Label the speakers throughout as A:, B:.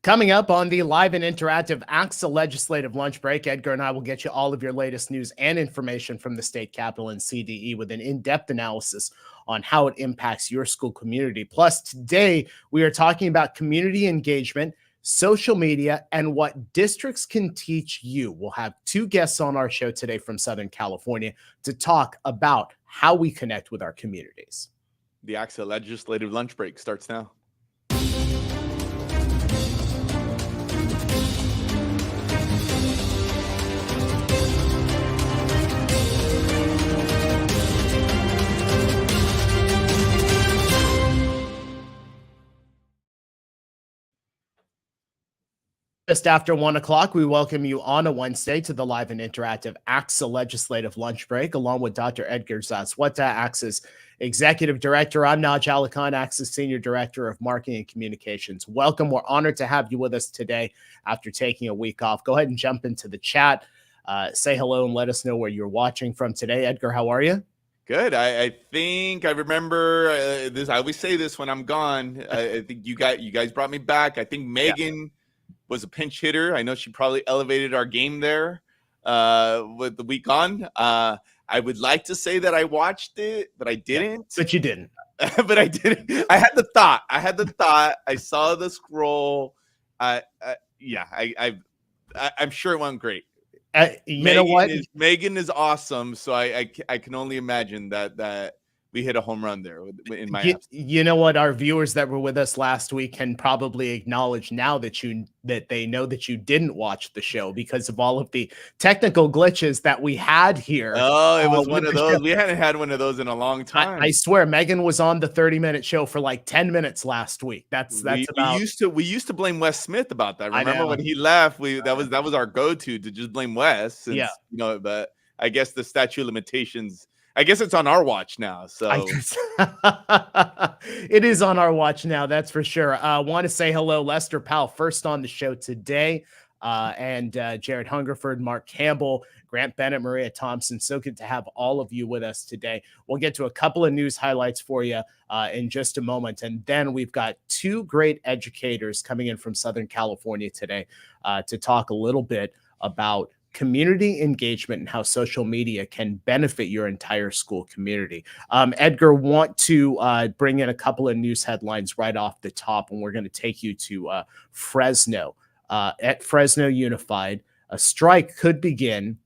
A: Coming up on the live and interactive ACSA legislative lunch break, Edgar and I will get you all of your latest news and information from the state capitol and CDE with an in-depth analysis on how it impacts your school community. Plus, today we are talking about community engagement, social media, and what districts can teach you. We'll have two guests on our show today from Southern California to talk about how we connect with our communities.
B: The ACSA legislative lunch break starts now.
A: Just after 1 o'clock, we welcome you on a Wednesday to the live and interactive ACSA legislative lunch break, along with Dr. Edgar Zasweta, ACSA's executive director. I'm Naj Alikhan, ACSA's senior director of marketing and communications. Welcome. We're honored to have you with us today after taking a week off. Go ahead and jump into the chat. Say hello and let us know where you're watching from today. Edgar, how are you?
B: Good. I think I remember this. I always say this when I'm gone. I think you guys brought me back. I think Megan was a pinch hitter. I know she probably elevated our game there with the week on. I would like to say that I watched it, but I didn't.
A: But you didn't.
B: But I didn't. I had the thought. I saw the scroll. I'm sure it went great.
A: Know what?
B: Megan is awesome. So I can only imagine that we hit a home run there in my absence.
A: You know what? Our viewers that were with us last week can probably acknowledge now that they know that you didn't watch the show because of all of the technical glitches that we had here.
B: Oh, it was one of those. We hadn't had one of those in a long time.
A: I swear, Megan was on the 30-minute show for like 10 minutes last week.
B: We used to blame Wes Smith about that. Remember when he left? That was our go-to to just blame Wes. Since, but I guess the statute of limitations. I guess it's on our watch now. So
A: it is on our watch now. That's for sure. Want to say hello, Lester Powell, first on the show today, and Jared Hungerford, Mark Campbell, Grant Bennett, Maria Thompson. So good to have all of you with us today. We'll get to a couple of news highlights for you in just a moment. And then we've got two great educators coming in from Southern California today to talk a little bit about community engagement and how social media can benefit your entire school community. Edgar, want to bring in a couple of news headlines right off the top, and we're going to take you to Fresno. At Fresno Unified, a strike could begin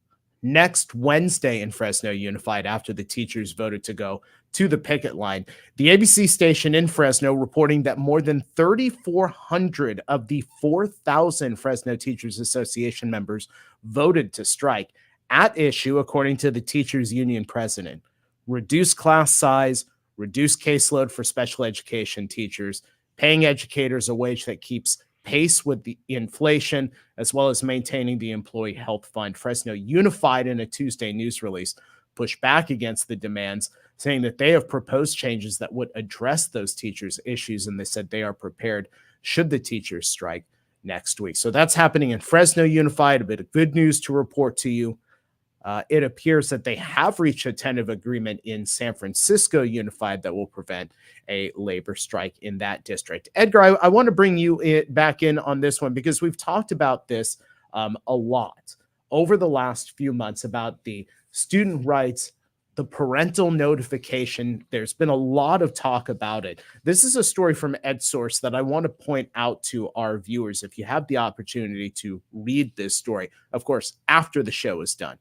A: next Wednesday in Fresno Unified after the teachers voted to go to the picket line. The ABC station in Fresno reporting that more than 3,400 of the 4,000 Fresno Teachers Association members voted to strike. At issue, according to the teachers union president, reduce class size, reduce caseload for special education teachers, paying educators a wage that keeps pace with the inflation, as well as maintaining the employee health fund. Fresno Unified, in a Tuesday news release, pushed back against the demands, saying that they have proposed changes that would address those teachers' issues, and they said they are prepared should the teachers strike next week. So that's happening in Fresno Unified. A bit of good news to report to you. It appears that they have reached a tentative agreement in San Francisco Unified that will prevent a labor strike in that district. Edgar, I want to bring you back in on this one because we've talked about this a lot over the last few months about the student rights, the parental notification. There's been a lot of talk about it. This is a story from EdSource that I want to point out to our viewers if you have the opportunity to read this story, of course, after the show is done.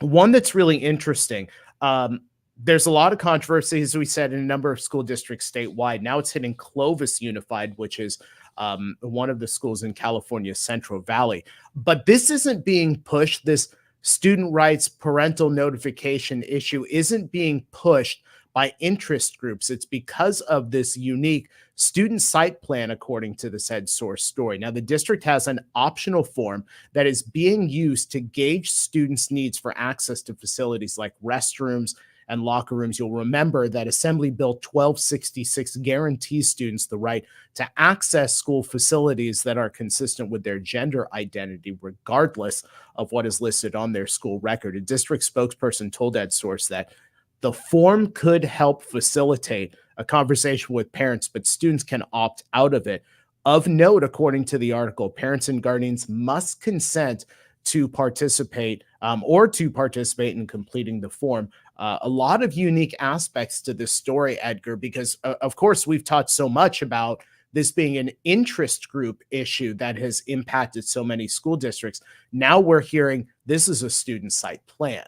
A: One that's really interesting. There's a lot of controversy, as we said, in a number of school districts statewide. Now it's hitting Clovis Unified, which is one of the schools in California's Central Valley. But this isn't being pushed. This student rights parental notification issue isn't being pushed by interest groups. It's because of this unique student site plan, according to the EdSource story. Now, the district has an optional form that is being used to gauge students' needs for access to facilities like restrooms and locker rooms. You'll remember that Assembly Bill 1266 guarantees students the right to access school facilities that are consistent with their gender identity, regardless of what is listed on their school record. A district spokesperson told EdSource that the form could help facilitate a conversation with parents, but students can opt out of it Of note, according to the article, parents and guardians must consent to participate in completing the form. A lot of unique aspects to this story, Edgar, because of course we've talked so much about this being an interest group issue that has impacted so many school districts. Now we're hearing this is a student site plan.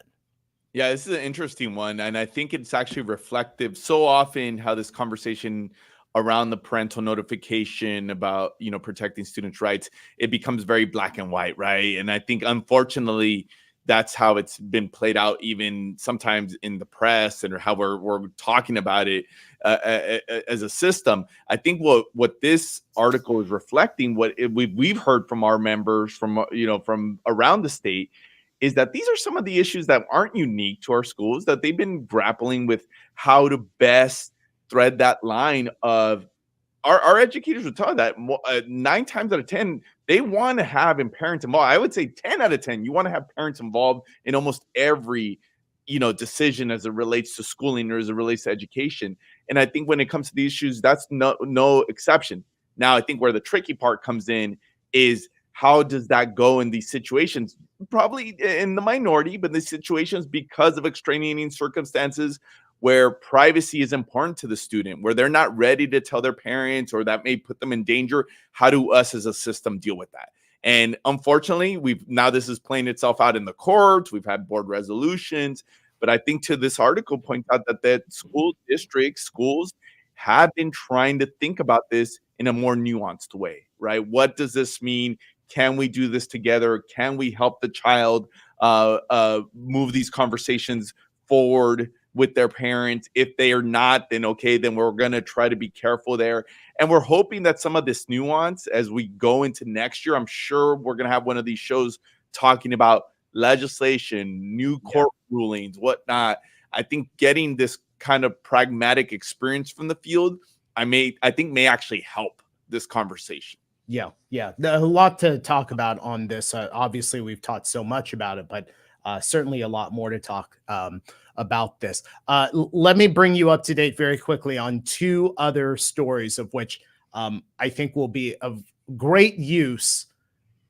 B: Yeah, this is an interesting one. And I think it's actually reflective so often how this conversation around the parental notification about, protecting students' rights, it becomes very black and white, right? And I think unfortunately, that's how it's been played out, even sometimes in the press and how we're talking about it as a system. I think what this article is reflecting, we've heard from our members from around the state, is that these are some of the issues that aren't unique to our schools, that they've been grappling with how to best thread that line of our educators would tell you that 9 times out of 10, they want to have parents involved. I would say 10 out of 10, you want to have parents involved in almost every, decision as it relates to schooling or as it relates to education. And I think when it comes to these issues, that's no exception. Now, I think where the tricky part comes in is how does that go in these situations? Probably in the minority, but the situations because of extraneous circumstances where privacy is important to the student, where they're not ready to tell their parents or that may put them in danger. How do us as a system deal with that? And unfortunately, this is playing itself out in the courts. We've had board resolutions, but I think to this article points out that schools have been trying to think about this in a more nuanced way, right? What does this mean? Can we do this together? Can we help the child move these conversations forward with their parents? If they are not, then okay, then we're going to try to be careful there. And we're hoping that some of this nuance as we go into next year, I'm sure we're going to have one of these shows talking about legislation, new court rulings, whatnot. I think getting this kind of pragmatic experience from the field, I think may actually help this conversation.
A: Yeah. A lot to talk about on this. Obviously, we've talked so much about it, but certainly a lot more to talk about this. Let me bring you up to date very quickly on 2 other stories of which I think will be of great use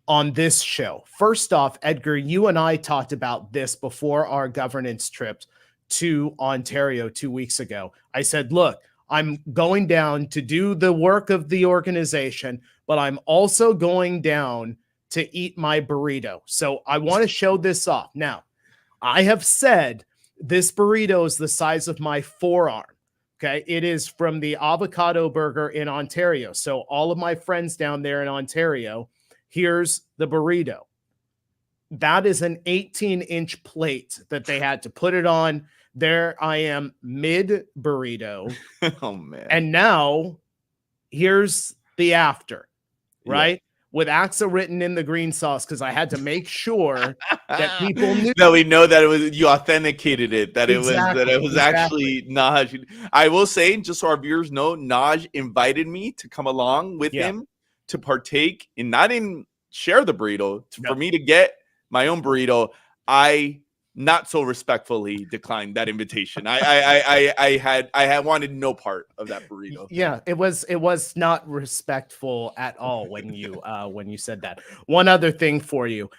A: on this show. First off, Edgar, you and I talked about this before our governance trip to Ontario 2 weeks ago. I said, look, I'm going down to do the work of the organization, but I'm also going down to eat my burrito. So I want to show this off. Now, I have said this burrito is the size of my forearm. Okay. It is from the Avocado Burger in Ontario. So all of my friends down there in Ontario, here's the burrito. That is an 18-inch plate that they had to put it on. There I am mid burrito.
B: Oh man.
A: And now here's the after, right? Yeah. With ACSA written in the green sauce, because I had to make sure that people knew.
B: No, we know that you authenticated it, that it was actually Naj. I will say, just so our viewers know, Naj invited me to come along with him to partake in, not in share the burrito, for me to get my own burrito. I not so respectfully declined that invitation. I had wanted no part of that burrito.
A: Yeah, it was not respectful at all when you said that. One other thing for you,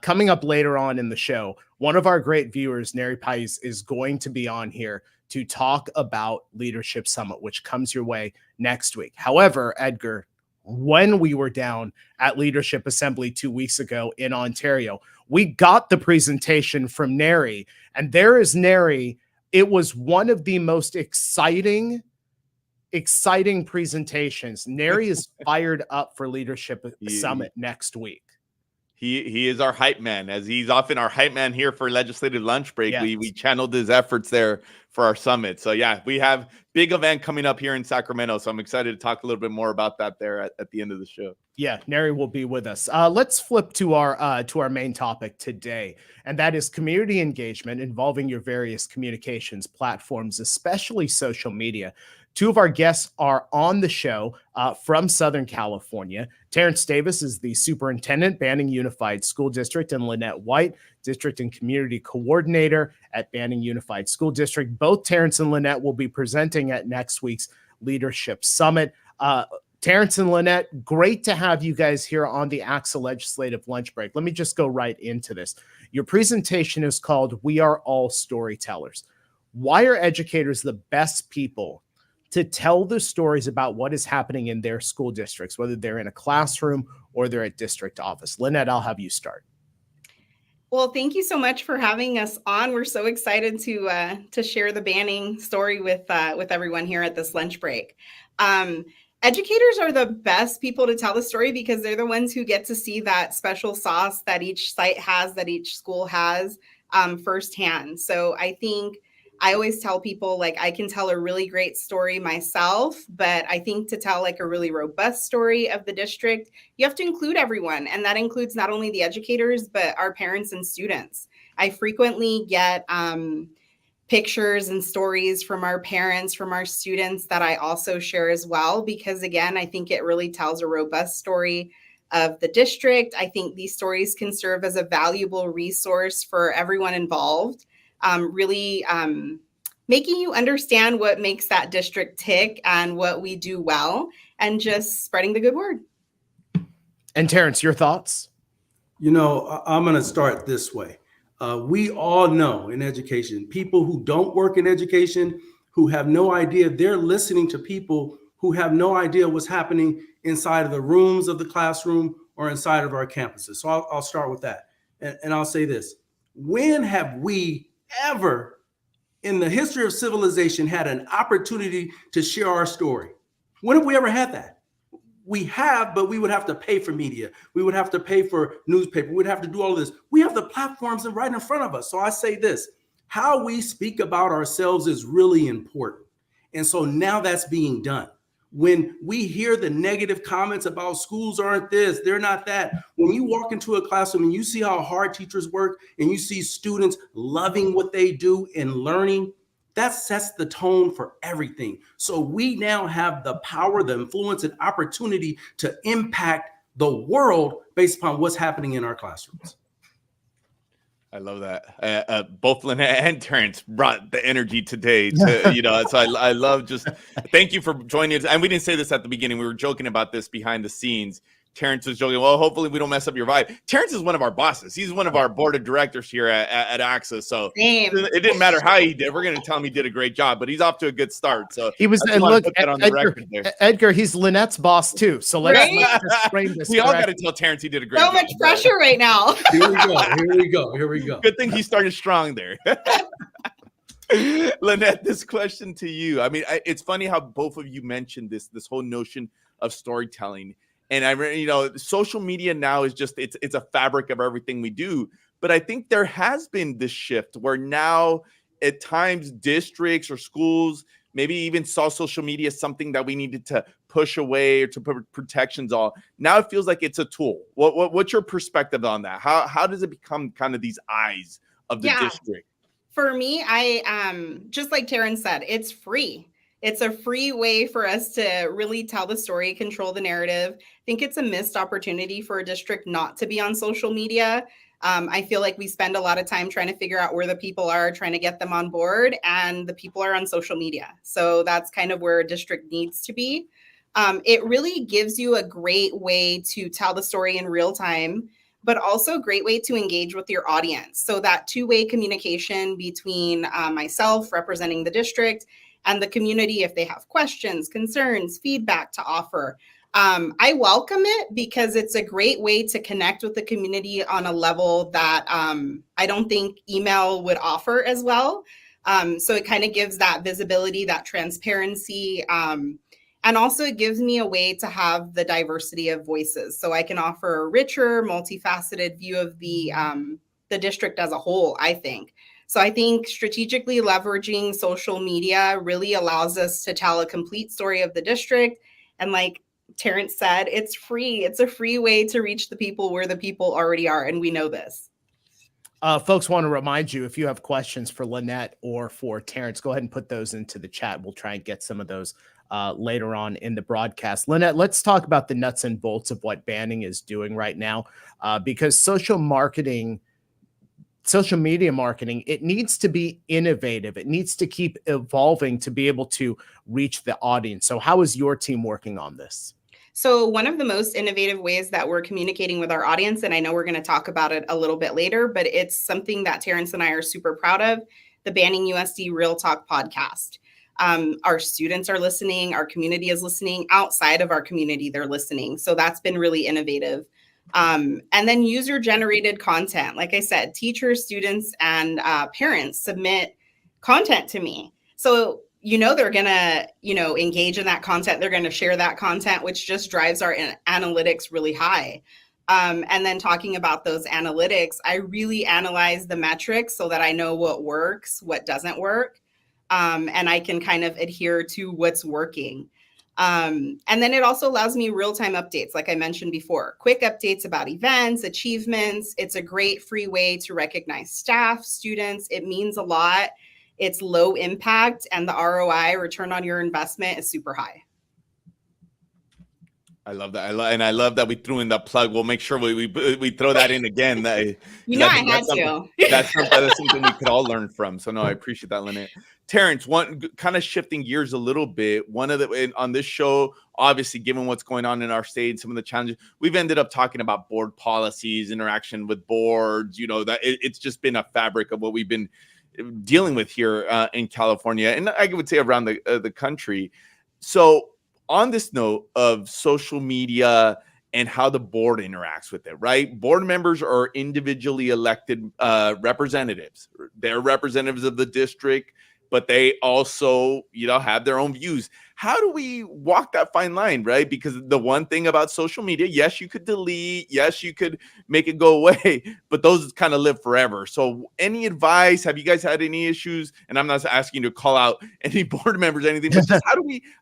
A: coming up later on in the show, one of our great viewers, Neri Pais, is going to be on here to talk about Leadership Summit, which comes your way next week. However, Edgar, when we were down at Leadership Assembly 2 weeks ago in Ontario, we got the presentation from Neri, and there is Neri. It was one of the most exciting presentations. Neri is fired up for Leadership Summit next week.
B: He is our hype man, as he's often our hype man here for Legislative Lunch Break. Yes. We channeled his efforts there for our summit. So yeah, we have big event coming up here in Sacramento. So I'm excited to talk a little bit more about that there at the end of the show.
A: Yeah, Neri will be with us. Let's flip to our main topic today, and that is community engagement involving your various communications platforms, especially social media. 2 of our guests are on the show from Southern California. Terrence Davis is the superintendent, Banning Unified School District, and Lynette White, district and community coordinator at Banning Unified School District. Both Terrence and Lynette will be presenting at next week's Leadership Summit. Terrence and Lynette, great to have you guys here on the ACSA Legislative Lunch Break. Let me just go right into this. Your presentation is called We Are All Storytellers. Why are educators the best people to tell the stories about what is happening in their school districts, whether they're in a classroom or they're at district office? Lynette, I'll have you start.
C: Well, thank you so much for having us on. We're so excited to share the banning story with everyone here at this lunch break. Educators are the best people to tell the story because they're the ones who get to see that special sauce that each site has, that each school has firsthand. So I think I always tell people, like, I can tell a really great story myself, but I think to tell like a really robust story of the district, you have to include everyone. And that includes not only the educators, but our parents and students. I frequently get pictures and stories from our parents, from our students that I also share as well, because again, I think it really tells a robust story of the district. I think these stories can serve as a valuable resource for everyone involved. Really making you understand what makes that district tick and what we do well, and just spreading the good word.
A: And Terrence, your thoughts?
D: You know, I'm going to start this way. We all know in education, people who don't work in education, who have no idea, they're listening to people who have no idea what's happening inside of the rooms of the classroom or inside of our campuses. So I'll start with that. And I'll say this. When have we ever in the history of civilization had an opportunity to share our story? When have we ever had that? We have, but we would have to pay for media. We would have to pay for newspaper. We'd have to do all of this. We have the platforms right in front of us. So I say this, how we speak about ourselves is really important. And so now that's being done. When we hear the negative comments about schools aren't this, they're not that, when you walk into a classroom and you see how hard teachers work and you see students loving what they do and learning, that sets the tone for everything. So we now have the power, the influence, and opportunity to impact the world based upon what's happening in our classrooms.
B: I love that. Both Lynette and Terrence brought the energy today. To, you know, so I love just thank you for joining us. And we didn't say this at the beginning. We were joking about this behind the scenes. Terrence was joking, well, hopefully we don't mess up your vibe. Terrence is one of our bosses. He's one of our board of directors here at ACSA. So it didn't matter how he did. We're going to tell him he did a great job, but he's off to a good start. So
A: he was, and look, Edgar, he's Lynette's boss too. So let's just frame this.
B: We all got to tell Terrence he did a great
C: job.
B: So
C: much pressure right now.
D: Here we go.
B: Good thing he started strong there. Lynette, this question to you. I mean, it's funny how both of you mentioned this whole notion of storytelling. And you know, social media now is just, it's a fabric of everything we do. But I think there has been this shift where now at times districts or schools maybe even saw social media as something that we needed to push away or to put protections on. Now it feels like it's a tool. What's your perspective on that? How does it become kind of these eyes of the district?
C: For me, I just like Terrence said, it's free. It's a free way for us to really tell the story, control the narrative. I think it's a missed opportunity for a district not to be on social media. I feel like we spend a lot of time trying to figure out where the people are, trying to get them on board, and the people are on social media. So that's kind of where a district needs to be. It really gives you a great way to tell the story in real time, but also a great way to engage with your audience. So that two-way communication between myself representing the district and the community, if they have questions, concerns, feedback to offer. I welcome it because it's a great way to connect with the community on a level that I don't think email would offer as well. So it kind of gives that visibility, that transparency, and also it gives me a way to have the diversity of voices. So I can offer a richer, multifaceted view of the district as a whole, I think. So I think strategically leveraging social media really allows us to tell a complete story of the district. And like Terrence said, it's free. It's a free way to reach the people where the people already are. And we know this.
A: Folks, want to remind you, if you have questions for Lynette or for Terrence, go ahead and put those into the chat. We'll try and get some of those later on in the broadcast. Lynette, let's talk about the nuts and bolts of what banning is doing right now, because social media marketing, it needs to be innovative. It needs to keep evolving to be able to reach the audience. So how is your team working on this?
C: So one of the most innovative ways that we're communicating with our audience, and I know we're going to talk about it a little bit later, but it's something that Terrence and I are super proud of, the Banning USD Real Talk podcast. Our students are listening, our community is listening, outside of our community, they're listening. So that's been really innovative. And then user-generated content. Like I said, teachers, students, and parents submit content to me. So they're going to, engage in that content. They're going to share that content, which just drives our analytics really high. And then talking about those analytics, I really analyze the metrics so that I know what works, what doesn't work. And I can kind of adhere to what's working. And then it also allows me real-time updates, like I mentioned before, quick updates about events, achievements. It's a great free way to recognize staff, students. It means a lot. It's low impact, and the ROI, return on your investment, is super high.
B: I love that. I love that we threw in the plug. We'll make sure we throw that in again.
C: I had to.
B: That's something we could all learn from. So no, I appreciate that, Lynette. Terrence, one kind of shifting gears a little bit. One of the on this show, obviously, given what's going on in our state, some of the challenges, we've ended up talking about board policies, interaction with boards. That it's just been a fabric of what we've been dealing with here in California, and I would say around the country. So on this note of social media and how the board interacts with it, right? Board members are individually elected representatives. They're representatives of the district, but they also, have their own views. How do we walk that fine line, right? Because the one thing about social media, yes, you could delete, yes, you could make it go away, but those kind of live forever. So any advice? Have you guys had any issues? And I'm not asking you to call out any board members or anything, but just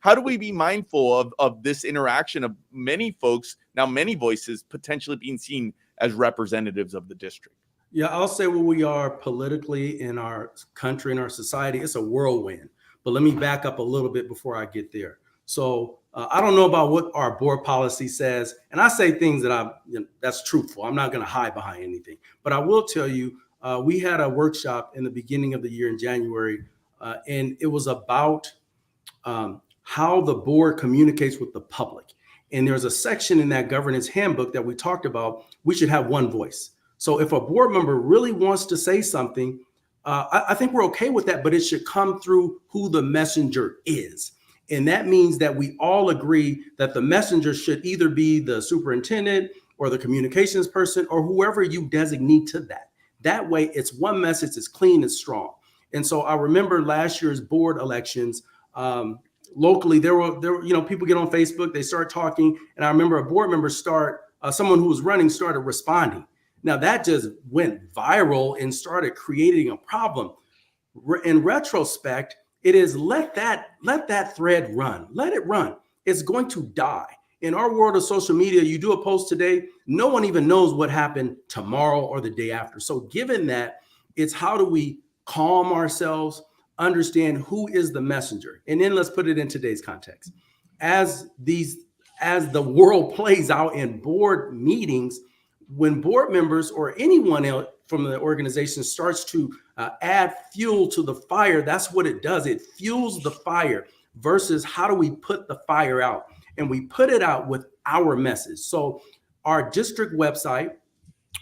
B: how do we be mindful of this interaction of many folks, now many voices potentially being seen as representatives of the district?
D: Yeah, I'll say where we are politically in our country, in our society, it's a whirlwind. But let me back up a little bit before I get there. So I don't know about what our board policy says, and I say things that that's truthful. I'm not going to hide behind anything. But I will tell you, we had a workshop in the beginning of the year in January, and it was about how the board communicates with the public. And there's a section in that governance handbook that we talked about. We should have one voice. So if a board member really wants to say something, I think we're okay with that, but it should come through who the messenger is. And that means that we all agree that the messenger should either be the superintendent or the communications person or whoever you designate to that. That way it's one message, it's clean, it's strong. And so I remember last year's board elections, locally, there were people get on Facebook, they start talking. And I remember a board member someone who was running started responding. Now that just went viral and started creating a problem. In retrospect, it is let that thread run. Let it run. It's going to die. In our world of social media, you do a post today, no one even knows what happened tomorrow or the day after. So given that, it's how do we calm ourselves, understand who is the messenger? And then let's put it in today's context. As the world plays out in board meetings, when board members or anyone else from the organization starts to add fuel to the fire, that's what it does. It fuels the fire versus how do we put the fire out? And we put it out with our message. So our district website,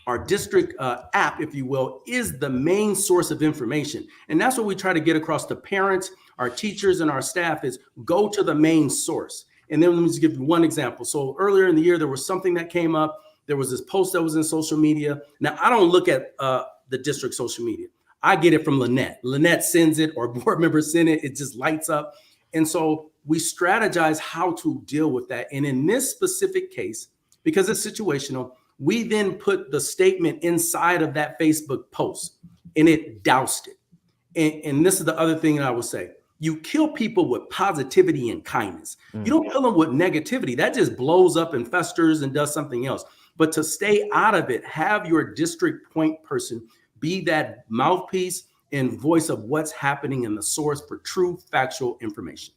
D: our district app, if you will, is the main source of information. And that's what we try to get across to parents, our teachers, and our staff is go to the main source. And then let me just give you one example. So earlier in the year, there was something that came up. There was this post that was in social media. Now, I don't look at the district social media. I get it from Lynette. Lynette sends it or board members send it. It just lights up. And so we strategize how to deal with that. And in this specific case, because it's situational, we then put the statement inside of that Facebook post and it doused it. And this is the other thing that I will say. You kill people with positivity and kindness. You don't kill them with negativity. That just blows up and festers and does something else. But to stay out of it, have your district point person be that mouthpiece and voice of what's happening in the source for true factual information.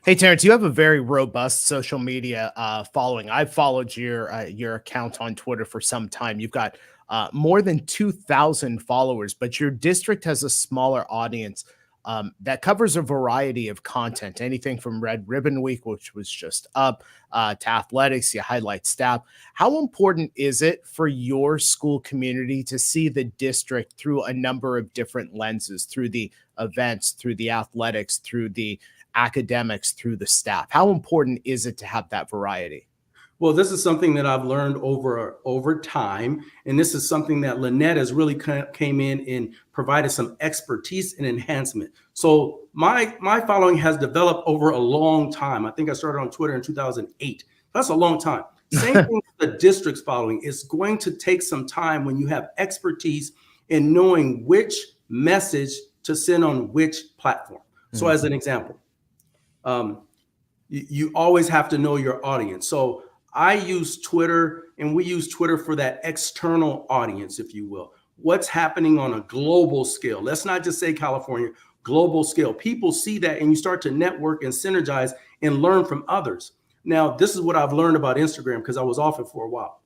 A: Hey, Terrence, you have a very robust social media following. I've followed your account on Twitter for some time. You've got more than 2,000 followers, but your district has a smaller audience. that covers a variety of content, anything from Red Ribbon Week, which was just up, to athletics. You highlight staff. How important is it for your school community to see the district through a number of different lenses, through the events, through the athletics, through the academics, through the staff? How important is it to have that variety?
D: Well, this is something that I've learned over time, and this is something that Lynette has really came in and provided some expertise and enhancement. So my following has developed over a long time. I think I started on Twitter in 2008. That's a long time. Same thing with the district's following. It's going to take some time when you have expertise in knowing which message to send on which platform. So as an example, you always have to know your audience. So I use Twitter, and we use Twitter for that external audience, if you will. What's happening on a global scale? Let's not just say California, global scale. People see that, and you start to network and synergize and learn from others. Now, this is what I've learned about Instagram, because I was off it for a while.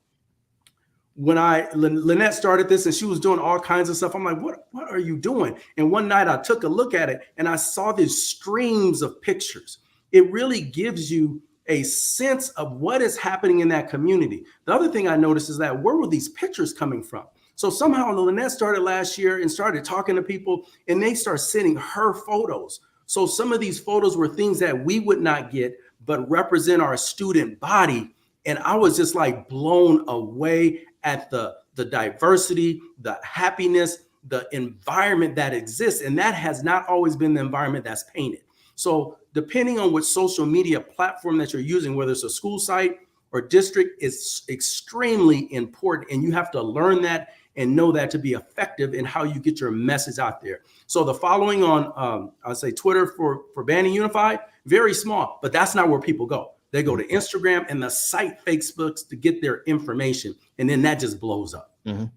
D: When Lynette started this and she was doing all kinds of stuff, I'm like, what are you doing? And one night I took a look at it and I saw these streams of pictures. It really gives you a sense of what is happening in that community. The other thing I noticed is that where were these pictures coming from? So somehow Lynette started last year and started talking to people, and they start sending her photos. So some of these photos were things that we would not get, but represent our student body. And I was just like blown away at the diversity, the happiness, the environment that exists. And that has not always been the environment that's painted. So depending on what social media platform that you're using, whether it's a school site or district, is extremely important. And you have to learn that and know that to be effective in how you get your message out there. So the following on, I'll say Twitter for Banning Unified, very small, but that's not where people go. They go to Instagram and the site Facebooks to get their information. And then that just blows up.
B: No,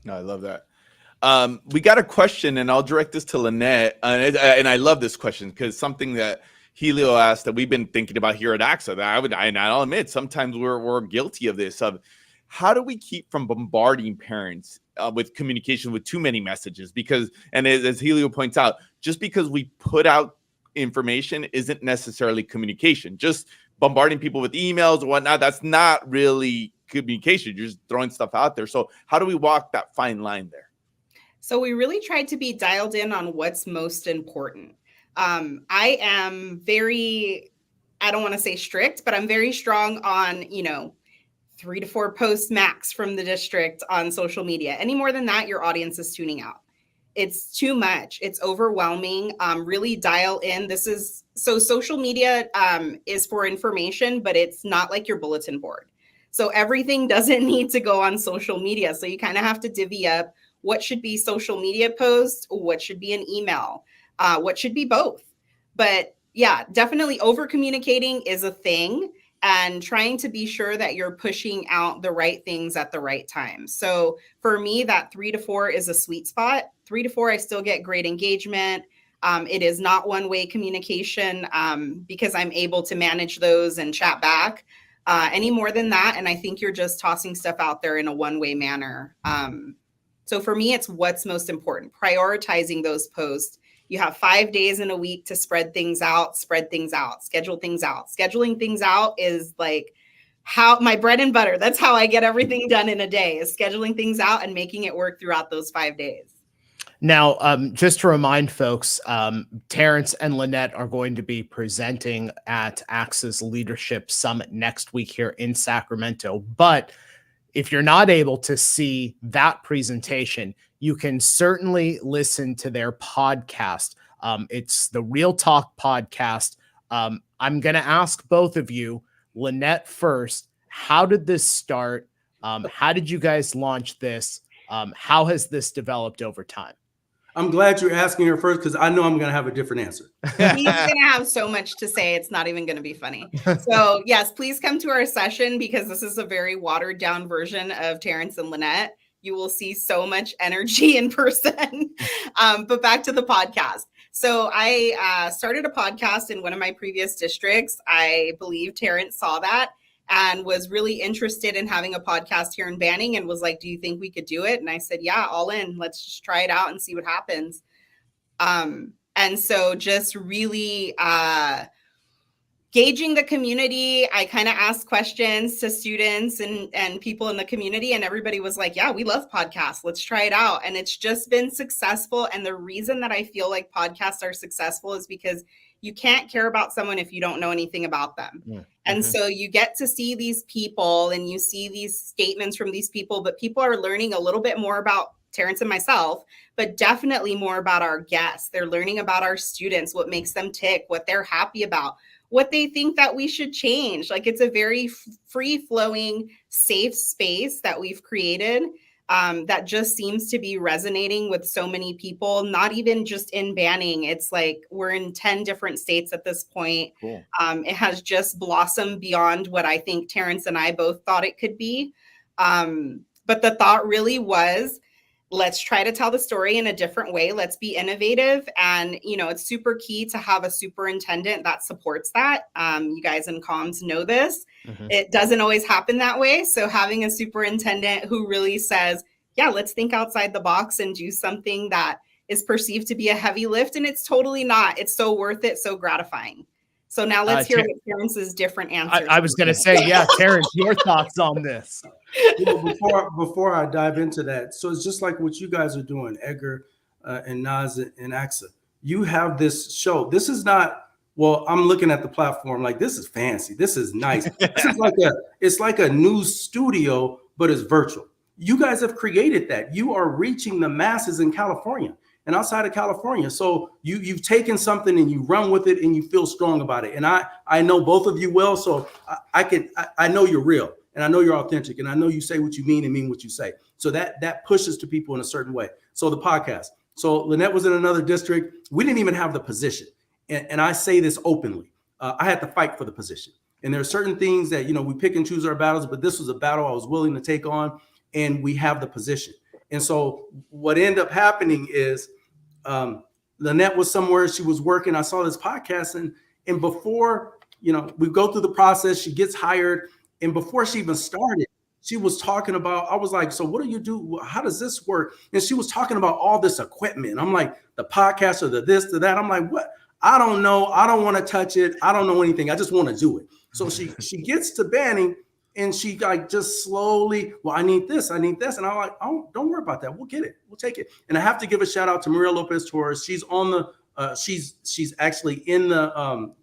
B: I love that. We got a question, and I'll direct this to Lynette. And I love this question because something that Helio asked that we've been thinking about here at ACSA, and I'll admit, sometimes we're guilty of this, of how do we keep from bombarding parents with communication with too many messages? Because, and as Helio points out, just because we put out information isn't necessarily communication. Just bombarding people with emails or whatnot, that's not really communication. You're just throwing stuff out there. So how do we walk that fine line there?
C: So we really tried to be dialed in on what's most important. I am very, I don't want to say strict, but I'm very strong on, 3 to 4 posts max from the district on social media. Any more than that, your audience is tuning out. It's too much. It's overwhelming. Really dial in. So social media is for information, but it's not like your bulletin board. So everything doesn't need to go on social media. So you kind of have to divvy up what should be social media posts, what should be an email, what should be both. But yeah, definitely over communicating is a thing, and trying to be sure that you're pushing out the right things at the right time. So for me, that 3 to 4 is a sweet spot. 3 to 4, I still get great engagement. It is not one-way communication because I'm able to manage those and chat back. Any more than that, and I think you're just tossing stuff out there in a one-way manner. So for me, it's what's most important, prioritizing those posts. You have 5 days in a week to spread things out, schedule things out. Scheduling things out is like how my bread and butter. That's how I get everything done in a day, is scheduling things out and making it work throughout those 5 days.
A: Now, just to remind folks, Terrence and Lynette are going to be presenting at ACSA's Leadership Summit next week here in Sacramento. But if you're not able to see that presentation, you can certainly listen to their podcast. It's the Real Talk podcast. I'm going to ask both of you, Lynette first, how did this start? How did you guys launch this? How has this developed over time?
D: I'm glad you're asking her first, because I know I'm going to have a different answer.
C: He's going to have so much to say. It's not even going to be funny. So yes, please come to our session, because this is a very watered down version of Terrence and Lynette. You will see so much energy in person. But back to the podcast. So I started a podcast in one of my previous districts. I believe Terrence saw that and was really interested in having a podcast here in Banning, and was like, do you think we could do it? And I said, yeah, all in. Let's just try it out and see what happens. And so just really gauging the community. I kind of asked questions to students and people in the community, and everybody was like, yeah, we love podcasts. Let's try it out. And it's just been successful. And the reason that I feel like podcasts are successful is because you can't care about someone if you don't know anything about them. Mm-hmm. And so you get to see these people and you see these statements from these people, but people are learning a little bit more about Terrence and myself, but definitely more about our guests. They're learning about our students, what makes them tick, what they're happy about, what they think that we should change. Like, it's a very free-flowing, safe space that we've created that just seems to be resonating with so many people, not even just in Banning. It's like we're in 10 different states at this point. Cool. It has just blossomed beyond what I think Terrence and I both thought it could be. But the thought really was, let's try to tell the story in a different way. Let's be innovative. And, you know, it's super key to have a superintendent that supports that. You guys in comms know this. Mm-hmm. It doesn't always happen that way. So having a superintendent who really says, yeah, let's think outside the box and do something that is perceived to be a heavy lift. And it's totally not. It's so worth it, so gratifying. So now let's hear what Terrence's different answers.
A: I was going to say, yeah, Terrence, your thoughts on this?
D: You know, before I dive into that, so it's just like what you guys are doing, Edgar and Naz and ACSA. You have this show. This is not, well, I'm looking at the platform like, this is fancy. This is nice. This is it's like a news studio, but it's virtual. You guys have created that. You are reaching the masses in California and outside of California. So you've taken something and you run with it and you feel strong about it. And I know both of you well, so I know you're real and I know you're authentic and I know you say what you mean and mean what you say. So that pushes to people in a certain way. So the podcast. So Lynette was in another district. We didn't even have the position. And I say this openly. I had to fight for the position. And there are certain things that, you know, we pick and choose our battles, but this was a battle I was willing to take on, and we have the position. And so what ended up happening is Lynette was somewhere, she was working. I saw this podcast and before, you know, we go through the process, she gets hired. And before she even started, she was talking about, I was like, so what do you do? How does this work? And she was talking about all this equipment. I'm like, the podcast or the this, to that. I'm like, what? I don't know. I don't want to touch it. I don't know anything. I just want to do it. So she gets to Banning and she like just slowly, well, I need this. And I'm like, oh, don't worry about that. We'll get it. We'll take it. And I have to give a shout out to Maria Lopez Torres. She's on the, she's actually in the,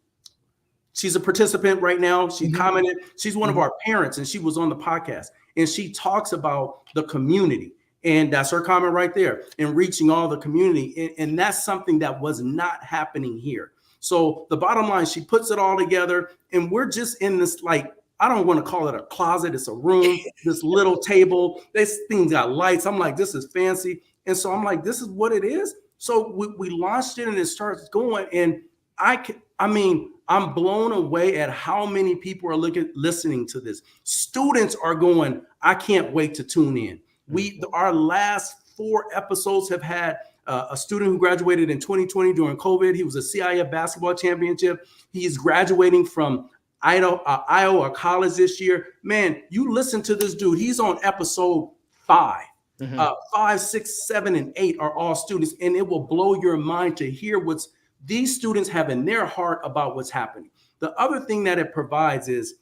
D: she's a participant right now. She commented. She's one of our parents and she was on the podcast and she talks about the community. And that's her comment right there, and reaching all the community. And that's something that was not happening here. So the bottom line, she puts it all together and we're just in this, like, I don't want to call it a closet. It's a room, this little table. This thing's got lights. I'm like, this is fancy. And so I'm like, this is what it is. So we launched it and it starts going. And I'm blown away at how many people are listening to this. Students are going, I can't wait to tune in. Our last 4 episodes have had a student who graduated in 2020 during COVID. He was a CIF basketball championship. He's graduating from Iowa College this year. Man, you listen to this dude. He's on episode 5. 5, 6, 7, and 8 are all students, and it will blow your mind to hear what's these students have in their heart about what's happening. The other thing that it provides is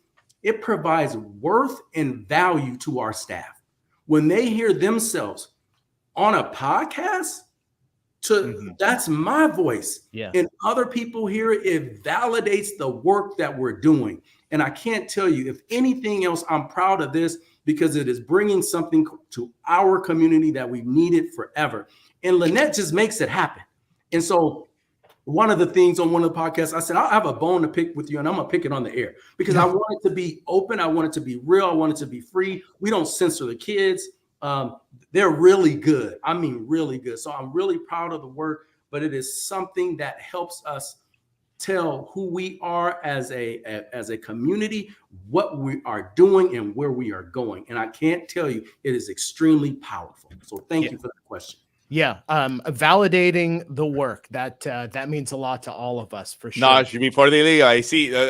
D: it provides worth and value to our staff. When they hear themselves on a podcast, that's my voice. Yeah. And other people hear it, it validates the work that we're doing. And I can't tell you, if anything else, I'm proud of this because it is bringing something to our community that we've needed forever. And Lynette just makes it happen. And so one of the things on one of the podcasts, I said, I'll have a bone to pick with you and I'm going to pick it on the air because I want it to be open. I want it to be real. I want it to be free. We don't censor the kids. They're really good. I mean, really good. So I'm really proud of the work, but it is something that helps us tell who we are as a community, what we are doing and where we are going. And I can't tell you, it is extremely powerful. So thank you for that question.
A: Yeah, validating the work that means a lot to all of us for sure.
B: No, before they leave,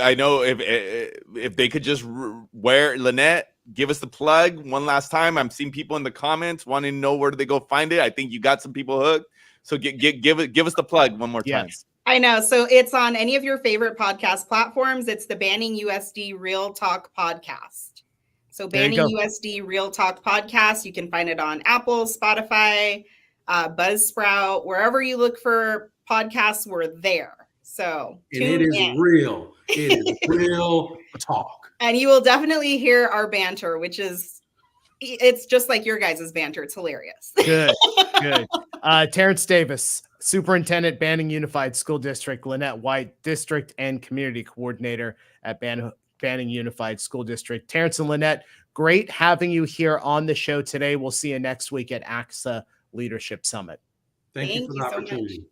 B: I know if they could just wear Lynette, give us the plug one last time. I'm seeing people in the comments wanting to know where do they go find it. I think you got some people hooked. So give us the plug one more time.
A: Yes.
C: I know. So it's on any of your favorite podcast platforms. It's the Banning USD Real Talk podcast. So Banning USD Real Talk podcast. You can find it on Apple, Spotify, Buzzsprout, wherever you look for podcasts, we're there. So
D: and it is real. It is real talk.
C: And you will definitely hear our banter, which is, it's just like your guys' banter. It's hilarious.
A: Good. Terrence Davis, Superintendent, Banning Unified School District, Lynette White, District and Community Coordinator at Banning Unified School District. Terrence and Lynette, great having you here on the show today. We'll see you next week at ACSA Leadership Summit.
D: Thank you for the opportunity.
C: So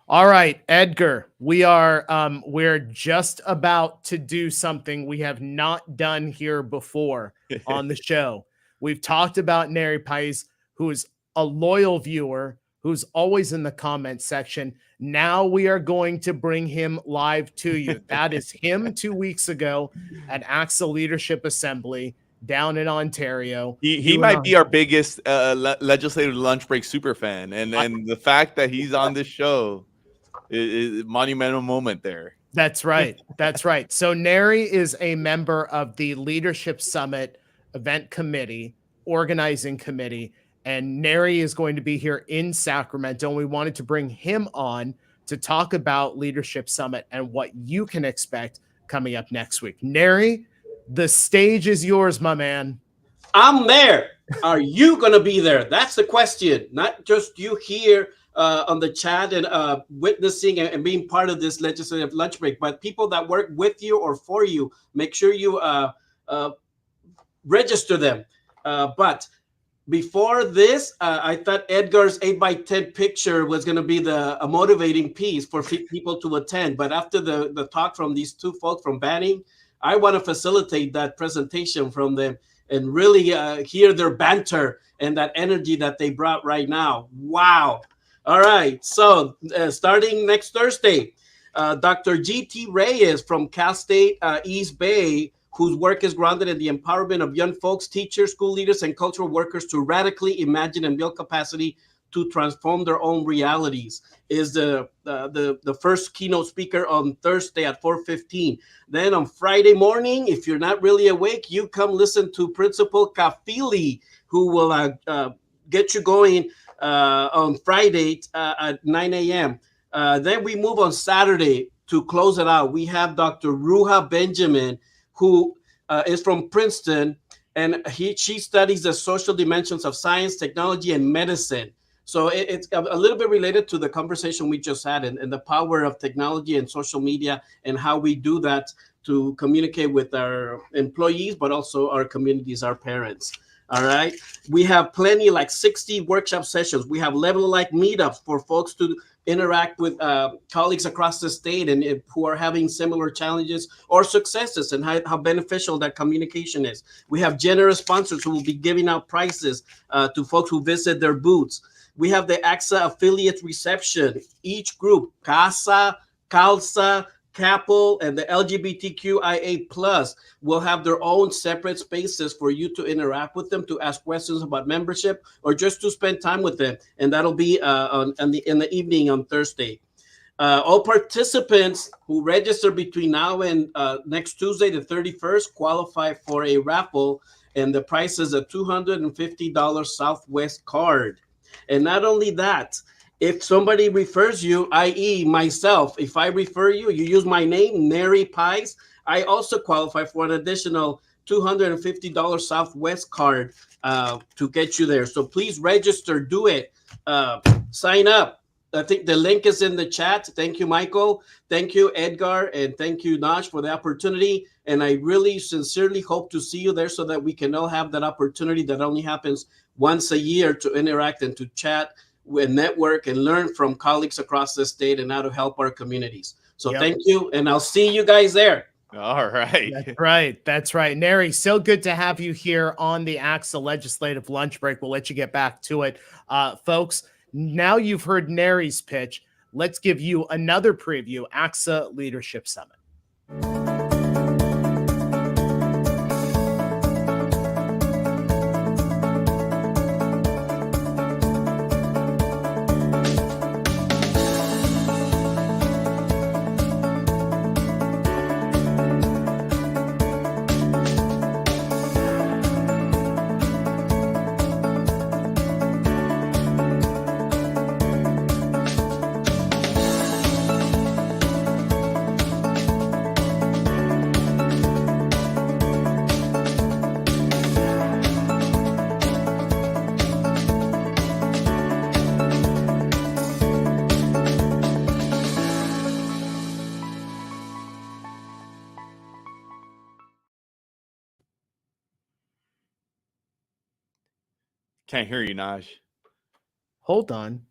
A: all right, Edgar, we're just about to do something we have not done here before on the show. We've talked about Neri Pais, who is a loyal viewer, who's always in the comment section. Now we are going to bring him live to you. That is him 2 weeks ago at ACSA Leadership Assembly down in Ontario.
B: He might be our biggest legislative lunch break super fan, and the fact that he's on this show is a monumental moment there.
A: That's right. That's right. So Neri is a member of the Leadership Summit event committee, organizing committee, and Neri is going to be here in Sacramento. And we wanted to bring him on to talk about Leadership Summit and what you can expect coming up next week. Neri, the stage is yours, my man.
E: I'm there. Are you going to be there? That's the question. Not just you here on the chat and witnessing and being part of this legislative lunch break, but people that work with you or for you, make sure you register them. But before this, I thought Edgar's 8x10 picture was going to be a motivating piece for people to attend. But after the talk from these two folks from Banning, I want to facilitate that presentation from them and really hear their banter and that energy that they brought right now. Wow. All right. So starting next Thursday, Dr. G.T. Reyes from Cal State East Bay, whose work is grounded in the empowerment of young folks, teachers, school leaders, and cultural workers to radically imagine and build capacity to transform their own realities, is the first keynote speaker on Thursday at 4:15. Then on Friday morning, if you're not really awake, you come listen to Principal Kafili, who will get you going on Friday at 9 a.m. Then we move on Saturday to close it out. We have Dr. Ruha Benjamin, who is from Princeton, and she studies the social dimensions of science, technology, and medicine. So it's a little bit related to the conversation we just had and the power of technology and social media and how we do that to communicate with our employees, but also our communities, our parents. All right. We have plenty, like 60 workshop sessions. We have level-like meetups for folks to interact with colleagues across the state and who are having similar challenges or successes, and how beneficial that communication is. We have generous sponsors who will be giving out prizes to folks who visit their booths. We have the ACSA affiliate reception. Each group, CASA, CALSA, CAPL, and the LGBTQIA+, will have their own separate spaces for you to interact with them, to ask questions about membership, or just to spend time with them. And that'll be in the evening on Thursday. All participants who register between now and next Tuesday, the 31st, qualify for a raffle, and the price is a $250 Southwest card. And not only that, if somebody refers you, i.e. myself, if I refer you, you use my name, Neri Pais, I also qualify for an additional $250 Southwest card to get you there. So please register, do it, sign up. I think the link is in the chat. Thank you, Michael. Thank you, Edgar. And thank you, Naj, for the opportunity. And I really sincerely hope to see you there so that we can all have that opportunity that only happens once a year to interact and to chat with network and learn from colleagues across the state and how to help our communities. So Thank you. And I'll see you guys there.
B: All right.
A: That's right. That's right. Neri, so good to have you here on the ACSA Legislative Lunch Break. We'll let you get back to it. Folks, now you've heard Neri's pitch. Let's give you another preview, ACSA Leadership Summit.
B: Can't hear you, Naj.
A: Hold on.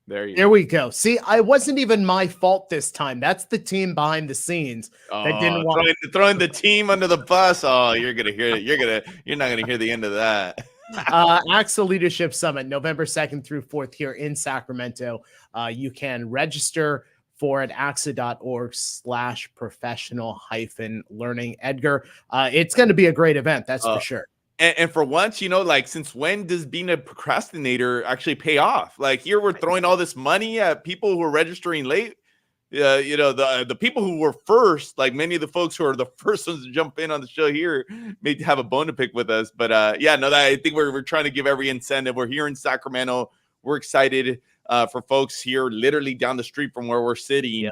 B: There
A: There we go. See, I wasn't even my fault this time. That's the team behind the scenes that didn't want
B: throwing the team under the bus. Oh, you're gonna hear it. You're not gonna hear the end of that.
A: ACSA Leadership Summit, November 2nd through 4th here in Sacramento. You can register for it at axa.org/professional-learning. Edgar, it's going to be a great event. That's for sure.
B: And for once, like, since when does being a procrastinator actually pay off? Like, here we're throwing all this money at people who are registering late. The people who were first, like many of the folks who are the first ones to jump in on the show here, may have a bone to pick with us. But I think we're trying to give every incentive. We're here in Sacramento. We're excited for folks here, literally down the street from where we're sitting,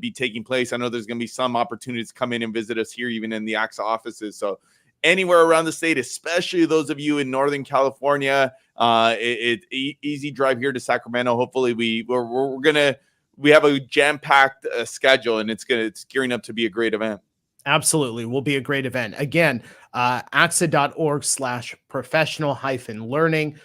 B: be taking place. I know there's going to be some opportunities to come in and visit us here, even in the ACSA offices. So anywhere around the state, especially those of you in Northern California, it's easy drive here to Sacramento. Hopefully we have a jam-packed schedule, and it's gearing up to be a great event.
A: Absolutely. Will be a great event. Again, axa.org/professional-learning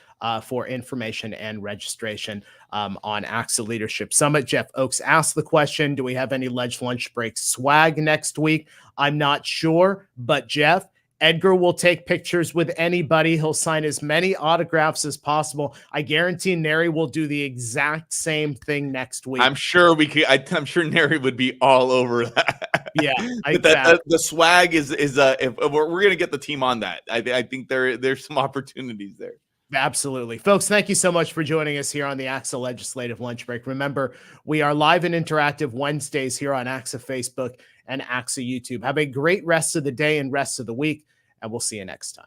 A: for information and registration on ACSA Leadership Summit. Jeff Oakes asked the question, do we have any Ledge Lunch Break swag next week? I'm not sure, but Jeff, Edgar will take pictures with anybody. He'll sign as many autographs as possible. I guarantee Neri will do the exact same thing next week.
B: I'm sure we could. I'm sure Neri would be all over that.
A: Yeah,
B: the swag is if we're gonna get the team on that. I think there's some opportunities there.
A: Absolutely. Folks, thank you so much for joining us here on the ACSA Legislative Lunch Break. Remember, we are live and interactive Wednesdays here on ACSA Facebook and ACSA YouTube. Have a great rest of the day and rest of the week, and we'll see you next time.